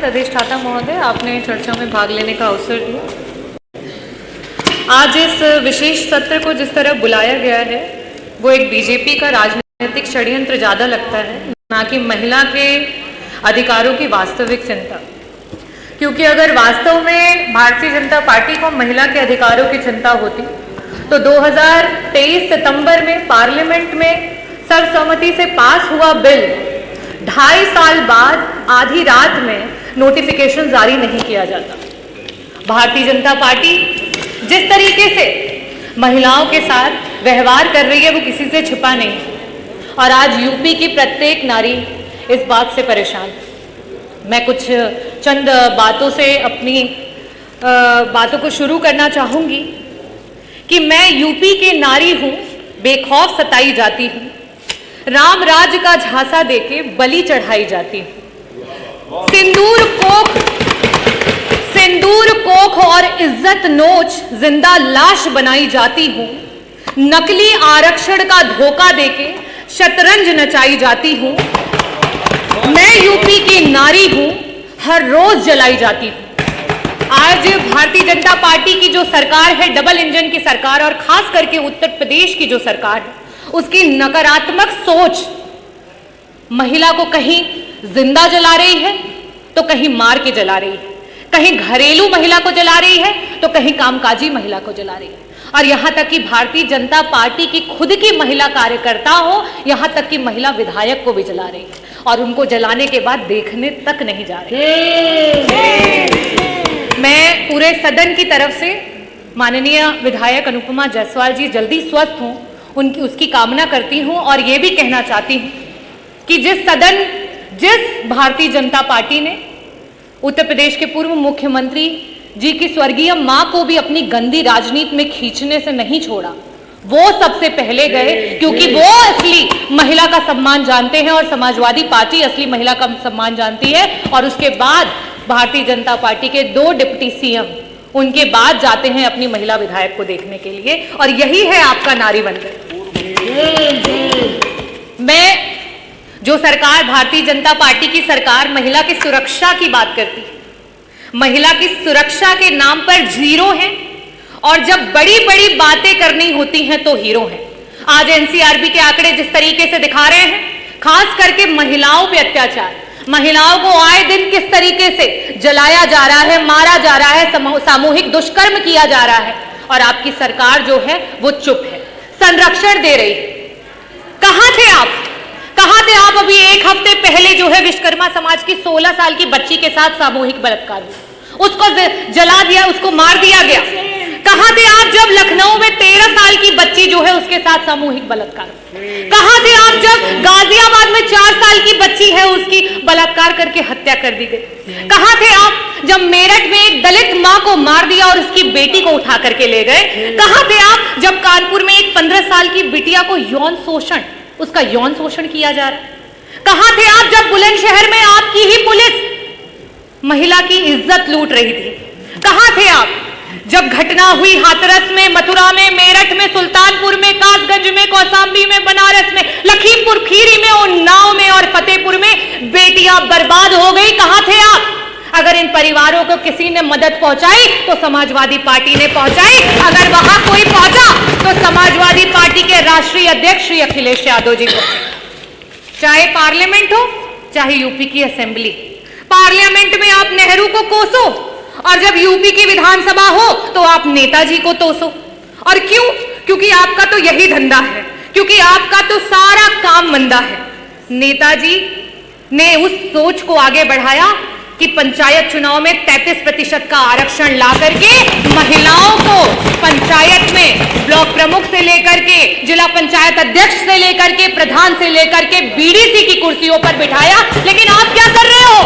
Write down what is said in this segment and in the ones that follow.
अधिष्ठाता महोदय, आपने चर्चा में भाग लेने का अवसर दिया। आज इस विशेष सत्र को जिस तरह बुलाया गया है वो एक बीजेपी का राजनीतिक षड्यंत्र ज़्यादा लगता है, ना कि महिला के अधिकारों की वास्तविक चिंता। क्योंकि अगर वास्तव में भारतीय जनता पार्टी को महिला के अधिकारों की चिंता होती तो 2023 सितंबर में पार्लियामेंट में सर्वसम्मति से पास हुआ बिल 2.5 साल बाद आधी रात में नोटिफिकेशन जारी नहीं किया जाता। भारतीय जनता पार्टी जिस तरीके से महिलाओं के साथ व्यवहार कर रही है वो किसी से छिपा नहीं, और आज यूपी की प्रत्येक नारी इस बात से परेशान। मैं कुछ चंद बातों से अपनी बातों को शुरू करना चाहूंगी कि मैं यूपी की नारी हूं, बेखौफ सताई जाती हूं, राम राज्य का झांसा देके बलि चढ़ाई जाती हूं, सिंदूर कोख और इज्जत नोच जिंदा लाश बनाई जाती हूं, नकली आरक्षण का धोखा देके शतरंज नचाई जाती हूं, मैं यूपी की नारी हूं, हर रोज जलाई जाती हूं। आज भारतीय जनता पार्टी की जो सरकार है, डबल इंजन की सरकार, और खास करके उत्तर प्रदेश की जो सरकार है, उसकी नकारात्मक सोच महिला को कहीं जिंदा जला रही है तो कहीं मार के जला रही है, कहीं घरेलू महिला को जला रही है तो कहीं कामकाजी महिला को जला रही है, और यहां तक कि भारतीय जनता पार्टी की खुद की महिला कार्यकर्ता हो, यहां तक कि महिला विधायक को भी जला रही है, और उनको जलाने के बाद देखने तक नहीं जा रही। मैं पूरे सदन की तरफ से माननीय विधायक अनुपमा जायसवाल जी जल्दी स्वस्थ हों उसकी कामना करती हूं, और ये भी कहना चाहती हूं कि जिस भारतीय जनता पार्टी ने उत्तर प्रदेश के पूर्व मुख्यमंत्री जी की स्वर्गीय मां को भी अपनी गंदी राजनीति में खींचने से नहीं छोड़ा, वो सबसे पहले गए, क्योंकि वो असली महिला का सम्मान जानते हैं और समाजवादी पार्टी असली महिला का सम्मान जानती है। और उसके बाद भारतीय जनता पार्टी के 2 डिप्टी सीएम उनके बाद जाते हैं अपनी महिला विधायक को देखने के लिए, और यही है आपका नारी वंदन। मैं जो सरकार, भारतीय जनता पार्टी की सरकार महिला की सुरक्षा की बात करती है, महिला की सुरक्षा के नाम पर जीरो है, और जब बड़ी बड़ी बातें करनी होती हैं तो हीरो हैं। आज एनसीआरबी के आंकड़े जिस तरीके से दिखा रहे हैं, खास करके महिलाओं पे अत्याचार, महिलाओं को आए दिन किस तरीके से जलाया जा रहा है, मारा जा रहा है, सामूहिक दुष्कर्म किया जा रहा है, और आपकी सरकार जो है वो चुप है, संरक्षण दे रही है। कहां थे आप अभी 1 हफ्ते पहले जो है विश्वकर्मा समाज की 16 साल की बच्ची के साथ सामूहिक बलात्कार हुआ, उसको जला दिया, उसको मार दिया गया। कहां थे आप जब लखनऊ में 13 साल की बच्ची जो है उसके साथ सामूहिक बलात्कार? कहां थे आप जब गाजियाबाद में 4 साल की बच्ची है उसकी बलात्कार करके हत्या कर दी गई? कहां थे आप जब मेरठ में एक दलित मां को मार दिया और उसकी बेटी को उठा करके ले गए? कहां थे आप जब कानपुर में एक 15 साल की बिटिया को उसका यौन शोषण किया जा रहा है? कहां थे आप जब बुलंदशहर में आपकी ही पुलिस महिला की इज्जत लूट रही थी? कहां थे आप जब घटना हुई हाथरस में, मथुरा में, मेरठ में, सुल्तानपुर में, कासगंज में, कौशाम्बी में, बनारस में, लखीमपुर खीरी में, उन्नाव में और फतेहपुर में बेटियां बर्बाद हो गई? कहां थे आप? अगर इन परिवारों को किसी ने मदद पहुंचाई तो समाजवादी पार्टी ने पहुंचाई, अगर वहां कोई पहुंचा तो समाजवादी पार्टी के राष्ट्रीय अध्यक्ष श्री अखिलेश यादव जी को। चाहे पार्लियामेंट हो चाहे यूपी की असेंबली, पार्लियामेंट में आप नेहरू को कोसो, और जब यूपी की विधानसभा हो तो आप नेताजी को तोसो। और क्यों? क्योंकि आपका तो यही धंधा है, क्योंकि आपका तो सारा काम मंदा है। नेताजी ने उस सोच को आगे बढ़ाया कि पंचायत चुनाव में 33% का आरक्षण ला करके महिलाओं को पंचायत में ब्लॉक प्रमुख से लेकर के जिला पंचायत अध्यक्ष से लेकर के प्रधान से लेकर के बीडीसी की कुर्सियों पर बिठाया। लेकिन आप क्या कर रहे हो?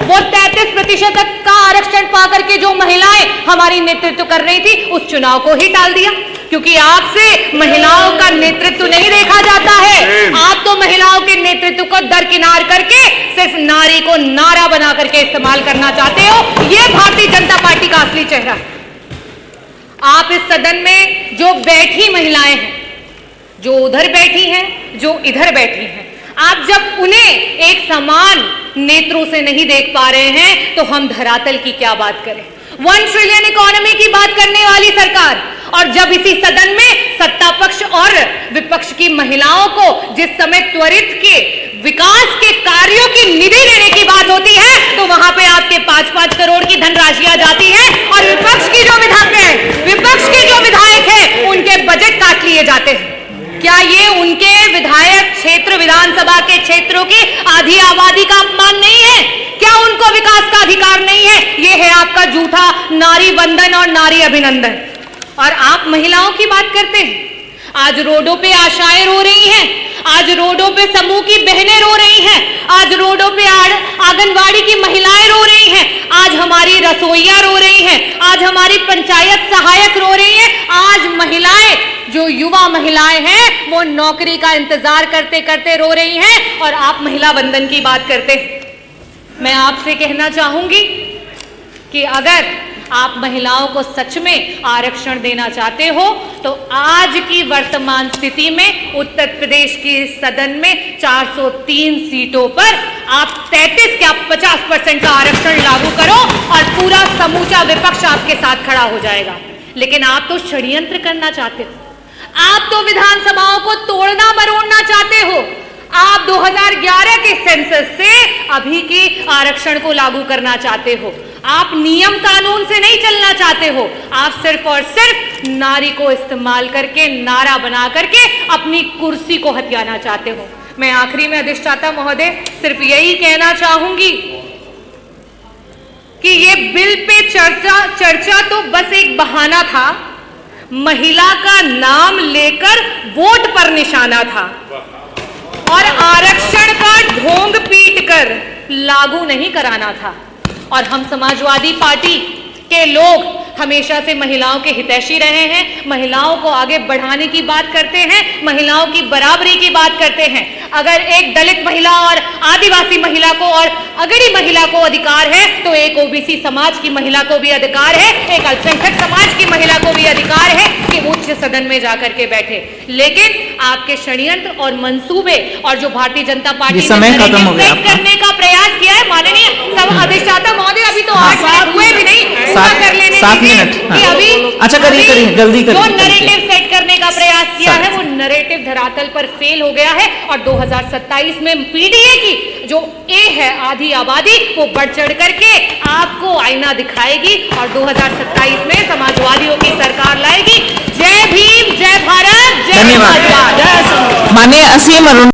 वो 33% का आरक्षण पा करके जो महिलाएं हमारी नेतृत्व कर रही थी उस चुनाव को ही टाल दिया, क्योंकि आपसे महिलाओं का नेतृत्व नहीं देखा जाता है। आप तो महिलाओं के नेतृत्व को दरकिनार करके सिर्फ नारी को नारा बना करके इस्तेमाल करना चाहते हो। ये भारतीय जनता पार्टी का असली चेहरा है। आप इस सदन में जो बैठी महिलाएं हैं, जो उधर बैठी हैं, जो इधर बैठी हैं, आप जब उन्हें एक समान नेत्रों से नहीं देख पा रहे हैं तो हम धरातल की क्या बात करें। 1 ट्रिलियन इकोनॉमी की बात करने वाली सरकार, और जब इसी सदन में सत्ता पक्ष और विपक्ष की महिलाओं को जिस समय त्वरित के विकास के कार्यों की निधि देने की बात होती है तो वहां पे आपके 5-5 करोड़ की धनराशियां जाती है और विपक्ष के जो विधायक हैं उनके बजट काट लिए जाते हैं। क्या ये उनके विधायक क्षेत्र विधानसभा के क्षेत्रों की आधी आबादी का अपमान नहीं है? क्या उनको विकास का अधिकार नहीं है? ये है आपका झूठा नारी वंदन और नारी अभिनंदन। और आप महिलाओं की बात करते हैं। आज रोडों पे आशाएं रो रही हैं, आज रोडों पे समूह की बहनें रो रही हैं, आज रोडों पे आंगनवाड़ी की महिलाएं रो रही हैं, आज हमारी रसोइयां रो रही हैं, आज हमारी पंचायत सहायक रो रही हैं, आज महिलाएं, जो युवा महिलाएं हैं वो नौकरी का इंतजार करते करते रो रही हैं और आप महिला वंदन की बात करते हैं। मैं आपसे कहना चाहूंगी कि अगर आप महिलाओं को सच में आरक्षण देना चाहते हो तो आज की वर्तमान स्थिति में उत्तर प्रदेश के सदन में 403 सीटों पर आप 33 क्या 50% का आरक्षण लागू करो और पूरा समूचा विपक्ष आपके साथ खड़ा हो जाएगा। लेकिन आप तो षड्यंत्र करना चाहते हो, आप तो विधानसभाओं को तोड़ना मरोड़ना चाहते हो। आप 2011 के सेंसस से अभी के आरक्षण को लागू करना चाहते हो। आप नियम कानून से नहीं चलना चाहते हो, आप सिर्फ और सिर्फ नारी को इस्तेमाल करके, नारा बना करके अपनी कुर्सी को हथियाना चाहते हो। मैं आखिरी में अधिष्ठाता महोदय सिर्फ यही कहना चाहूंगी कि ये बिल पे चर्चा तो बस एक बहाना था, महिला का नाम लेकर वोट पर निशाना था और आरक्षण का ढोंग पीटकर लागू नहीं कराना था। और हम समाजवादी पार्टी के लोग हमेशा से महिलाओं के हितैषी रहे हैं, महिलाओं को आगे बढ़ाने की बात करते हैं, महिलाओं की बराबरी की बात करते हैं। अगर एक दलित महिला और आदिवासी महिला को और अगड़ी महिला को अधिकार है तो एक ओबीसी समाज की महिला को भी अधिकार है, एक अल्पसंख्यक समाज की महिला को भी अधिकार है कि उच्च सदन में जाकर के बैठे। लेकिन आपके षड्यंत्र और मंसूबे और जो भारतीय जनता पार्टी ने करने का प्रयास किया है, माननीय अधिष्ठाता महोदय अभी तो 8 मिनट हुए भी नहीं, पूरा कर लेने कि अभी अच्छा करिए जल्दी करिए। जो नैरेटिव सेट करने का प्रयास किया है वो नैरेटिव धरातल पर फेल हो गया है और 2027 में पीडीए की जो ए है आधी आबादी वो बढ़ चढ़ करके आपको आईना दिखाएगी और 2027 में समाजवादियों की सरकार लाएगी। जय भीम, जय भारत, जय समाजवाद। माननीय असीम अरुण।